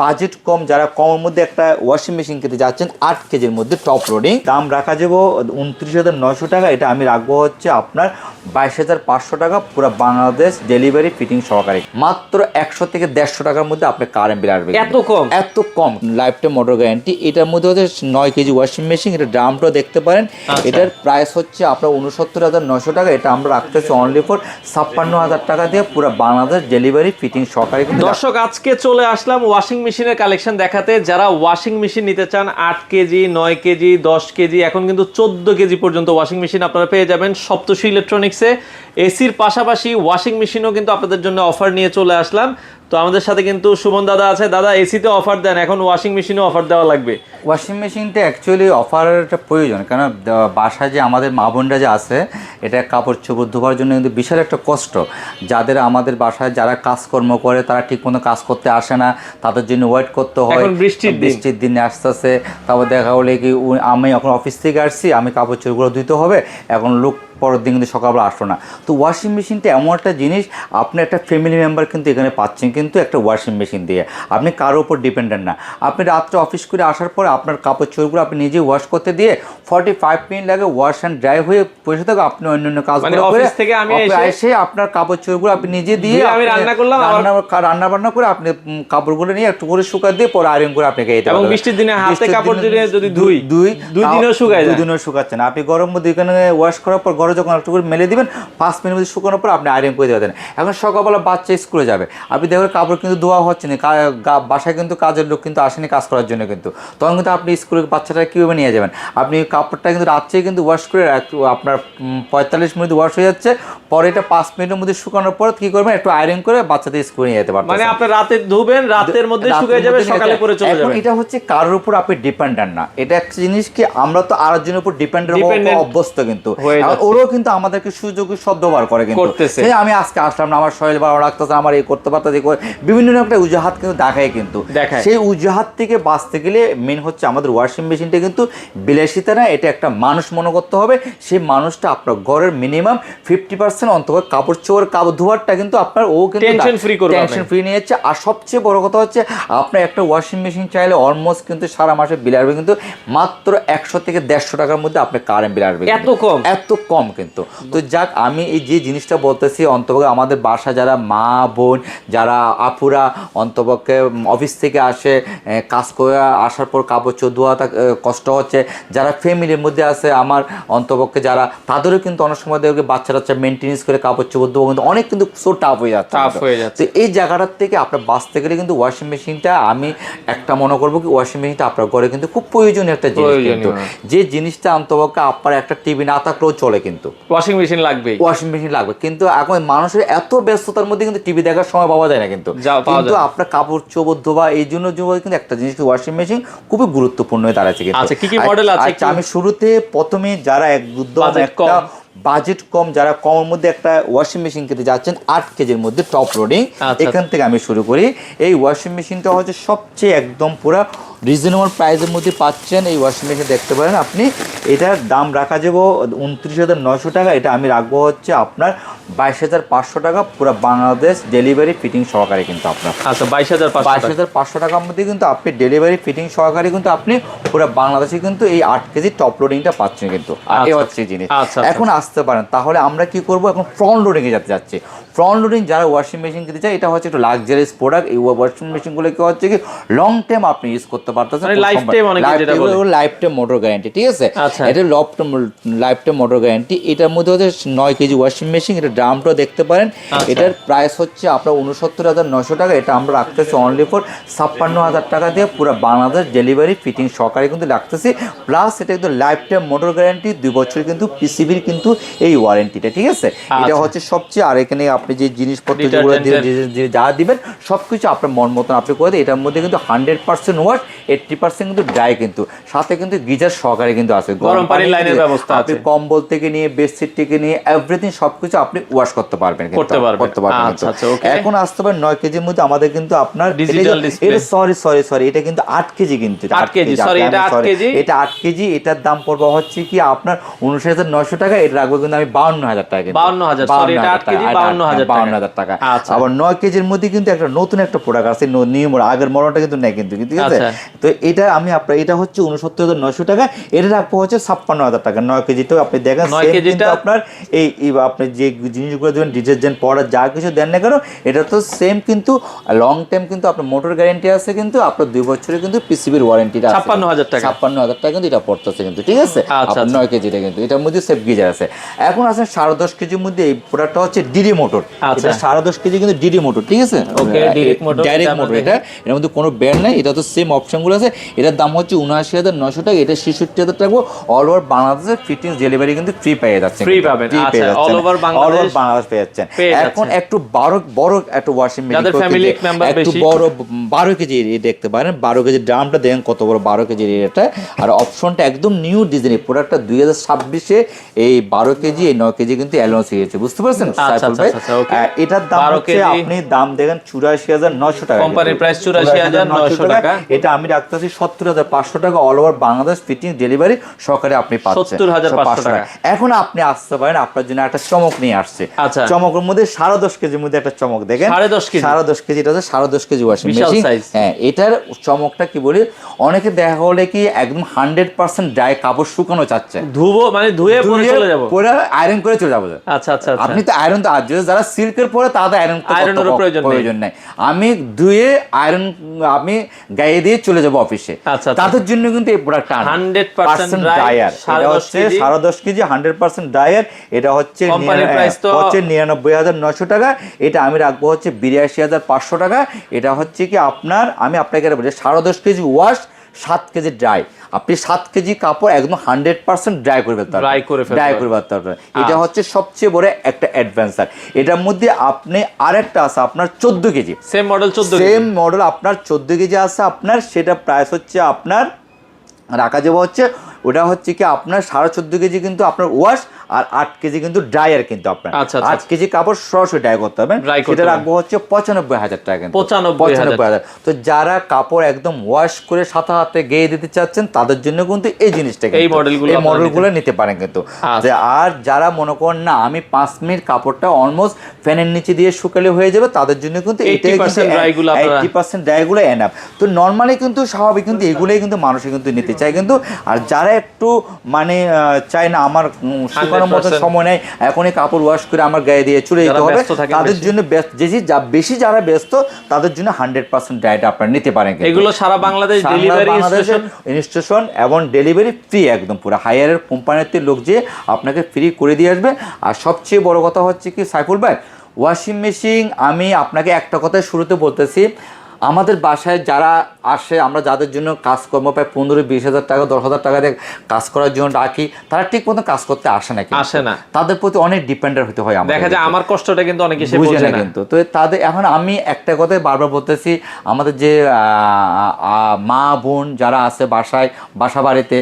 Budget কম, যারা কমের মধ্যে একটা ওয়াশিং মেশিন কিনতে যাচ্ছেন 8 কেজির মধ্যে টপ লোডিং, দাম রাখা যাবো 29,900 টাকা। এটা আমি রাখবো হচ্ছে আপনার 22,500 টাকা, পুরো বাংলাদেশ ডেলিভারি ফিটিং সহকারে। মাত্র 100 থেকে 150 টাকার মধ্যে আপনি কারেন্ট বিল আসবে। এত কম? এত কম। Lifetime motor guarantee. এটার মধ্যে হচ্ছে 9 কেজি ওয়াশিং মেশিন। এটা দামটা দেখতে পারেন। এটার প্রাইস হচ্ছে আপনার 69,900 টাকা। এটা আমরা রাখতেছি অনলি ফর 56,000 টাকা দিয়ে, পুরো বাংলাদেশ ডেলিভারি ফিটিং সহকারে। দর্শক, আজকে চলে আসলাম ওয়াশিং মেশিনের কালেকশন দেখাতে। যারা ওয়াশিং মেশিন নিতে চান 8 কেজি, 9 কেজি, 10 কেজি, এখন কিন্তু 14 কেজি পর্যন্ত ওয়াশিং মেশিন আপনারা পেয়ে যাবেন সপ্তর্ষি ইলেকট্রনিক্সে। এসির পাশাপাশি ওয়াশিং মেশিনও কিন্তু আপনাদের জন্য অফার নিয়ে চলে আসলাম। তো আমাদের সাথে কিন্তু সুমন দাদা আছে। দাদা, এসিতে অফার দেন, এখন ওয়াশিং মেশিনও অফার দেওয়া লাগবে। ওয়াশিং মেশিনটা অ্যাকচুয়ালি অফারটা প্রয়োজন, কারণ বাসায় যে আমাদের মা বোনরা যে আছে, এটা কাপড় চোপড় ধোবার জন্য কিন্তু বিশাল একটা কষ্ট। যাদের আমাদের বাসায় যারা কাজকর্ম করে তারা ঠিকমতো কাজ করতে আসে না, তাদের জন্য ওয়েট করতে হয়। বৃষ্টির দিনে আসতেছে, তারপর দেখা হলে কি আমি এখন অফিস থেকে আসছি, আমি কাপড় চোপড়গুলো ধুতে হবে, এখন লোক পরের দিন কিন্তু সকালবেলা আসলো না। তো ওয়াশিং মেশিনটা এমন একটা জিনিস, আপনি একটা ফ্যামিলি মেম্বার কিন্তু এখানে পাচ্ছেন কিন্তু একটা ওয়াশিং মেশিন দিয়ে। আপনি কারোর উপর ডিপেন্ডেন্ট না। আপনি রাত্রে অফিস করে আসার পরে আপনার কাপড় চোপড়গুলো আপনি নিজেই ওয়াশ করতে দিয়ে 45 মিনিট লাগে ওয়াশ অ্যান্ড ড্রাই হয়ে বসে থাকো। আপনি অন্যান্য কাজগুলো করে এসে আপনার কাপড় চোপড়গুলো আপনি নিজে দিয়ে রান্না বান্না করে আপনি কাপড়গুলো নিয়ে একটু করে শুকা দিয়ে পরে আয়রন করে আপনাকে দিতে এবং বৃষ্টির দিনে হাতে কাপড় দিয়ে যদি দুই দিনও শুকায় যায়, 2 দিনও শুকাচ্ছে না। আপনি গরম মধ্যে এখানে ওয়াশ করার পর ঘরে যখন একটু করে মেলে দিবেন, 5 মিনিট মধ্যে শুকানোর পর আপনি আয়রন করে দেবেন। এখন সকালবেলা বাচ্চা স্কুলে যাবে, আপনি দেখবেন কাপড় কিন্তু ধোয়া হচ্ছে না, বাসায় কিন্তু কাজের লোক কিন্তু আসেনি কাজ করার জন্য, কিন্তু তখন কিন্তু আপনি স্কুলে বাচ্চাটা কীভাবে নিয়ে যাবেন? আপনি কাপড়টা কিন্তু রাত্রে কিন্তু ওয়াশ করে আপনার 45 মিনিট ওয়াশ হয়ে যাচ্ছে, পরে এটা 5 মিনিটের মধ্যে শুকানোর পর কী করবেন, একটু আয়রন করে বাচ্চাদের স্কুলে নিয়ে যেতে পারবেন। মানে আপনি রাতে ধুবেন, রাতের মধ্যে শুকিয়ে যাবে, সকালে পরে চলে যাবে। এটা হচ্ছে কারোর উপর আপনি ডিপেন্ডেন্ট না। এটা একটা জিনিস কি, আমরা তো আরেকজনের উপর ডিপেন্ডেন্ট অভ্যস্ত, কিন্তু ওরাও কিন্তু আমাদেরকে সুযোগ সদ্ব্যবহার করে কিন্তু। আমি আজকে আসলাম না, আমার শরীর ভালো লাগতেছে, আমার এই করতে পারতেছে, বিভিন্ন একটা উজাহাত কিন্তু দেখায়। কিন্তু সেই উজাহাত থেকে বাঁচতে গেলে মেন হচ্ছে আমাদের ওয়াশিং মেশিনটা কিন্তু বিলাসিতা না, এটা একটা মানুষ মনে করতে হবে। সেই মানুষটা আপনার ঘরের মিনিমাম 50% অন্তত কাপড় চোপড় কাপড় ধোয়ারটা কিন্তু আপনার ও কিন্তু টেনশন ফ্রি নিয়ে যাচ্ছে। আর সবচেয়ে বড় কথা হচ্ছে, আপনার একটা ওয়াশিং মেশিন চাইলে অলমোস্ট কিন্তু সারা মাসে বিল আসবে কিন্তু মাত্র 100 থেকে 150 টাকার মধ্যে আপনার কারেন্ট বিল আসবে। এত কম কিন্তু। তো যাক, আমি এই যে জিনিসটা বলতেছি, অন্তপক্ষে আমাদের বাসা যারা মা বোন, যারা আপুরা অন্তপক্ষে অফিস থেকে আসে, কাজ করে আসার পর কাপড় চোপড় ধোয়াটা কষ্ট হচ্ছে, যারা ফ্যামিলির মধ্যে আছে আমার অন্তপক্ষে যারা, তাদেরও কিন্তু অনেক সময় দেখবে বাচ্চা মেনটেন্স করে কাপড় চোপড় ধোয়া কিন্তু অনেক কিন্তু সো টাফ হয়ে যাচ্ছে। তো এই জায়গাটার থেকে আপনার বাঁচতে গেলে কিন্তু ওয়াশিং মেশিনটা আমি একটা মনে করবো কি, ওয়াশিং মেশিনটা আপনার ঘরে কিন্তু খুব প্রয়োজনীয় একটা জিনিস। কিন্তু যে জিনিসটা অন্তপক্ষে আপনার একটা টিভি না থাকলেও চলে, কিন্তু ওয়াশিং মেশিন লাগবে। কিন্তু এখন মানুষের এত ব্যস্ততার মধ্যে কিন্তু টিভি দেখার সময় পাওয়া যায় না। কিন্তু আপনার কাপড় চোপড় ধোয়া এই জন্য কিন্তু একটা জিনিস ওয়াশিং মেশিন খুবই গুরুত্বপূর্ণ হয়ে দাঁড়াচ্ছে। আমি শুরুতে প্রথমে যারা একটা বাজেট কম, যারা কমের মধ্যে একটা ওয়াশিং মেশিন কিনতে যাচ্ছেন 8 কেজির মধ্যে টপ লোডিং, এখান থেকে আমি শুরু করি। এই ওয়াশিং মেশিনটা হচ্ছে সবচেয়ে একদম পুরো রিজনেবল প্রাইসের মধ্যে পাচ্ছেন। এই ওয়াশিং মেশিন দেখতে পারেন আপনি, এটার দাম রাখা যাবো 29,900 টাকা। এটা আমি রাখবো হচ্ছে আপনার 22,500 টাকা, পুরো বাংলাদেশ ডেলিভারি ফিটিং সহকারে। কিন্তু আপনার 22,500 টাকার মধ্যে কিন্তু আপনি ডেলিভারি ফিটিং সহকারে কিন্তু আপনি পুরো বাংলাদেশে কিন্তু এই 8 কেজি টপ লোডিংটা পাচ্ছেন। কিন্তু এই হচ্ছে জিনিস। এখন আসতে পারেন, তাহলে আমরা কি করব, এখন ফ্রন্ট লোডিংয়ে যেতে যাচ্ছি। ফ্রন্ট লোডিং যারা ওয়াশিং মেশিন কিনতে চায়, এটা হচ্ছে একটু লাক্সারিয়াস প্রোডাক্ট। এই ওয়াশিং মেশিনগুলো কি হচ্ছে কি, লং টাইম আপনি ইউজ করতে পারতেছেন, লাইফ টাইম মোটর গ্যারান্টি। ঠিক আছে, এটা লাইফ টাইম মোটর গ্যারান্টি। এটার মধ্যে হচ্ছে 9 কেজি ওয়াশিং মেশিন। এটা দামটা দেখতে পারেন। এটার প্রাইস হচ্ছে আপনার 69,900 টাকা। এটা আমরা রাখতেছি অনলি ফর 56,000 টাকা দিয়ে, পুরো বাংলাদেশ ডেলিভারি ফিটিং সহকারে কিন্তু রাখতেছি। প্লাস এটা কিন্তু লাইফ টাইম মোটর গ্যারান্টি, 2 বছর কিন্তু পিসিবির কিন্তু এই ওয়ারেন্টিটা। ঠিক আছে, এটা হচ্ছে সবচেয়ে। আর এখানে আপনি যে জিনিসপত্র যেগুলো যা দিবেন সবকিছু আপনার মন মতন আপনি করে দেন। এটার মধ্যে কিন্তু 100% ওয়াশ, 80% কিন্তু ড্রাই, কিন্তু সাথে কিন্তু গিজার সহকারে কিন্তু আছে, গরম পানির লাইনের ব্যবস্থা আছে। আপনি কম্বল থেকে নিয়ে বেডশিট থেকে নিয়ে এভরিথিং সবকিছু আপনি ওয়াশ করতে পারবেন। এখন আসতে পারেন 9 কেজির মধ্যে আমাদের কিন্তু আপনার সরি এটা কিন্তু 8 কেজি। কিন্তু এটা 8 কেজি। এটার দাম পড়বে হচ্ছে কি আপনার 59,900 টাকা। এটা রাখবো কিন্তু আমি 52,000 টাকা। 52,000 টাকা। আবার 9 কেজির মধ্যে কিন্তু একটা নতুন একটা প্রোডাক্ট আছে, নিউ মডেল, আগের মডেলটা কিন্তু নেই কিন্তু, ঠিক আছে? তো এটা আমি আপনার, এটা হচ্ছে 69,900 টাকা, এটা রাখবো হচ্ছে 56,000 টাকা। 9 কেজিটাও আপনি দেখেন কিন্তু আপনার এই আপনি যে জিনিসগুলো দেবেন, ডিটারজেন্ট পাউডার যা কিছু দেন না কেন, এটা তো সেম কিন্তু লং টাইম কিন্তু আপনার মোটর গ্যারান্টি আছে, কিন্তু আপনার 2 বছরের কিন্তু পিসিবির ওয়ারেন্টিটা আছে। 56,000 টাকা, 56,000 টাকা কিন্তু এটা পড়তেছে কিন্তু, ঠিক আছে? আপনার 9 কেজিটা কিন্তু এটার মধ্যে সেফ গিজার আছে। এখন আছে 10.5 কেজির মধ্যে এই প্রোডাক্টটা হচ্ছে ডিডি মোটর। এটা 10.5 কেজি কিন্তু ডিডি মোটর, ঠিক আছে? ওকে, ডাইরেক্ট মোটর, এটা এর মধ্যে কোনো ব্যান্ড নাই, এটা তো সেম অপশনগুলো আছে। এটার দাম হচ্ছে 79,900 টাকা, এটা 66,000 টাকা। অল ওভার বাংলাদেশে ফিটিংস ডেলিভারি কিন্তু ফ্রি পেয়ে যাচ্ছে, ফ্রি পাবেন। আচ্ছা, অল ওভার বাংলাদেশ পেয়ে যাচ্ছেন। এখন একটু বড় একটা ওয়াশিং মেশিন, যাদের ফ্যামিলি মেম্বার একটু বেশি, বড় 12 কেজি দেখতে পারেন। 12 কেজি ড্রামটা দেখেন কত বড়, 12 কেজি এটা। আর অপশনটা একদম নিউ ডিজাইন, প্রোডাক্টটা 2026-এ এই 12 কেজি, এই 9 কেজি কিন্তু অ্যালাউন্স হয়েছে, বুঝতে পারছেন? এটার দাম হচ্ছে, আপনি দাম দেখেন 84,900 টাকা, কোম্পানির প্রাইস 84,900 টাকা। এটা আমি রাখতেছি 70,500 টাকা, all over Bangladesh fitting delivery সহকারে আপনি পাচ্ছেন 70,500 টাকা। এখন আপনি আসতে পারেন, আপনার জন্য একটা চমক নিয়ে আসছে। চমকের মধ্যে 10.5 কেজির মধ্যে একটা চমক দেখেন, 10.5 কেজি, এটা হচ্ছে 10.5 কেজি ওয়াশিং মেশিন। হ্যাঁ, এটার চমকটা কি বলি, অনেকে দেখা হলে কি একদম 100% ড্রাই কাপড় শুকানো চাচ্ছে, ধুবো মানে ধুয়ে পরে চলে যাব, পরে আয়রন করে চলে যাবো। আচ্ছা আচ্ছা, আপনি তো আয়রন তো, যারা সিল্কের পরে তাদের আয়রনের প্রয়োজন নাই, আমি ধুয়ে আয়রন আমি গায়ে দিয়ে চলে যাব অফিসে, তাদের জন্য কিন্তু এই প্রোডাক্টটা 100% ড্রায়ার। এটা হচ্ছে 10.5 কেজি 100% ড্রায়ার। এটা হচ্ছে 99,900 টাকা। এটা আমি রাখবো হচ্ছে 82,500 টাকা। এটা হচ্ছে কি আপনার, আমি আপনাকে বলি 10.5 কেজি ওয়াশ, 7 কেজি ড্রাই। আপনি 7 কেজি কাপড় একদম 100% ড্রাই করে ফেলতে পারবেন। এটা হচ্ছে সবচেয়ে বড় একটা অ্যাডভান্সার। এটার মধ্যে আপনি আরেকটা আছে আপনার 14 কেজি, সেম মডেল আপনার 14 কেজি আছে আপনার, সেটা প্রাইস হচ্ছে আপনার রাখা যাবে হচ্ছে, ওটা হচ্ছে কি আপনার 14.5 কেজি কিন্তু আপনার ওয়াশ, আর 8 কেজি কিন্তু ড্রায়ার কিন্তু আপনার। 8 কেজি কাপড় সরাসরি ড্রাই করতে হবে, সেটা রাখবো হচ্ছে 95,000 টাকা কিন্তু, 95,000। তো যারা কাপড় একদম ওয়াশ করে সাথে হাতে গেয়ে দিতে চাচ্ছেন, তাদের জন্য কিন্তু এই জিনিসটা, এই মডেলগুলো নিতে পারেন কিন্তু। আর যারা মনে করেন না আমি 5 মিনিট কাপড়টা অলমোস্ট ফ্যানের নিচে দিয়ে শুকালে হয়ে যাবে, তাদের জন্য কিন্তু 80% ড্রাইগুলো এনাফ। তো নর্মালি কিন্তু স্বাভাবিক কিন্তু এগুলোই কিন্তু মানুষে কিন্তু নিতে চায় কিন্তু। আর যারা একটু মানে চায় না আমার শুকানোর মতো সময় নেই, এখনই কাপড় ওয়াশ করে আমার গায়ে দিয়ে চলে যেতে হবে, তাদের জন্য বেশি যারা ব্যস্ত, তাদের জন্য 100% ডায়েটটা আপনারা নিতে পারেন। এগুলো সারা বাংলাদেশ ডেলিভারি ইনস্টেশন এবং ডেলিভারি ফ্রি, একদম পুরো হায়ারের কোম্পানিতে লোক যে আপনাকে ফ্রি করে দিয়ে আসবে। আর সবচেয়ে বড় কথা হচ্ছে কি সাইফুল ভাই, ওয়াশিং মেশিন আমি আপনাকে একটা কথাই শুরুতে বলতেছি, আমাদের বাসায় যারা আসে, আমরা যাদের জন্য কাজকর্ম প্রায় 15-20,000 টাকা 10,000 টাকা দিয়ে কাজ করার জন্য ডাকি, তারা ঠিক মতো কাজ করতে আসে না, তাদের প্রতি অনেক ডিপেন্ডেন্ট হতে হয়। দেখা যায় আমার কষ্টটা কিন্তু অনেকে বোঝে না কিন্তু। তো তাদের এখন আমি একটা কথাই বারবার বলতেছি, আমাদের যে মা বোন যারা আছে বাসা বাড়িতে,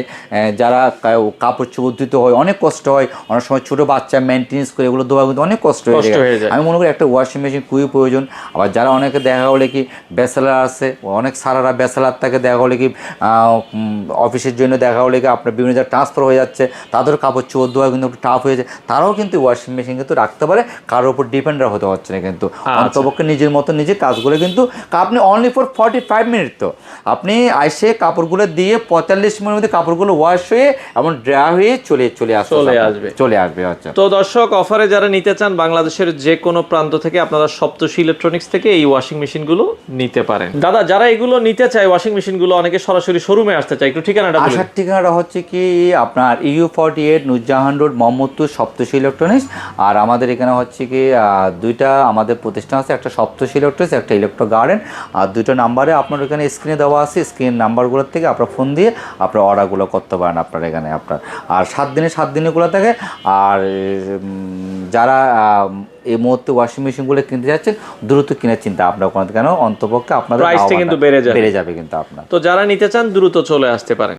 যারা কাপড় চোপড় ধুতে হয়, অনেক কষ্ট হয়, অনেক সময় ছোটো বাচ্চা মেনটেন্স করে এগুলো দেওয়া কিন্তু অনেক কষ্ট হয়ে যায়। আমি মনে করি একটা ওয়াশিং মেশিন খুবই প্রয়োজন। আবার যারা অনেকে দেখা হলে কি ব্যাচেলার আছে, অনেক সারারা ব্যাচেলার তাকে দেখা হলে কি অফিসের জন্য দেখা হলে কি আপনার বিভিন্ন জায়গায় ট্রান্সফার হয়ে যাচ্ছে, তাদের কাপড় চোপড় ধোয়া কিন্তু একটু টাফ হয়ে যায়, তারাও কিন্তু ওয়াশিং মেশিন কিন্তু রাখতে পারে, কারোর উপর ডিপেন্ডার হতে হচ্ছে না কিন্তু। অন্তপক্ষে নিজের মতো নিজে কাজগুলো কিন্তু আপনি অনলি ফর 45 মিনিট, তো আপনি এসে কাপড়গুলো দিয়ে 45 মিনিটের মধ্যে কাপড়গুলো ওয়াশ হয়ে এবং ড্রাই হয়ে চলে আসবে হচ্ছে। তো দর্শক, অফারে যারা নিতে চান বাংলাদেশের যে কোনো প্রান্ত থেকে, আপনারা সপ্তর্ষি ইলেকট্রনিক্স থেকে এই ওয়াশিং মেশিনগুলো নিতে পারেন। দাদা, যারা এগুলো নিতে চায় ওয়াশিং মেশিনগুলো, অনেকে সরাসরি শোরুমে আসতে চায়, একটু ঠিকানাটা বলুন। আসার ঠিকানাটা হচ্ছে কি আপনার EU48 নুরজাহান রোড, মোহাম্মদপুর, সপ্তর্ষি ইলেকট্রনিক্স। আর আমাদের এখানে হচ্ছে কি দুইটা আমাদের প্রতিষ্ঠান আছে, একটা সপ্তর্ষি ইলেকট্রনিক্স, একটা ইলেকট্রো গার্ডেন। আর দুটো নাম্বারে আপনার এখানে স্ক্রিনে দেওয়া আছে, স্ক্রিন নাম্বারগুলোর থেকে আপনার ফোন দিয়ে আপনার অর্ডারগুলো করতে পারেন আপনার এখানে আপনার। আর 7 দিনে খোলা থাকে। আর যারা এই মুহূর্তে ওয়াশিং মেশিনগুলো কিনতে যাচ্ছেন, দ্রুত কেনার চিন্তা আপনার কোনো, কেন অন্তপক্ষে আপনাদের প্রাইসটা কিন্তু বেড়ে যাবে কিন্তু আপনার। তো যারা নিতে চান দ্রুত চলে আসতে পারেন।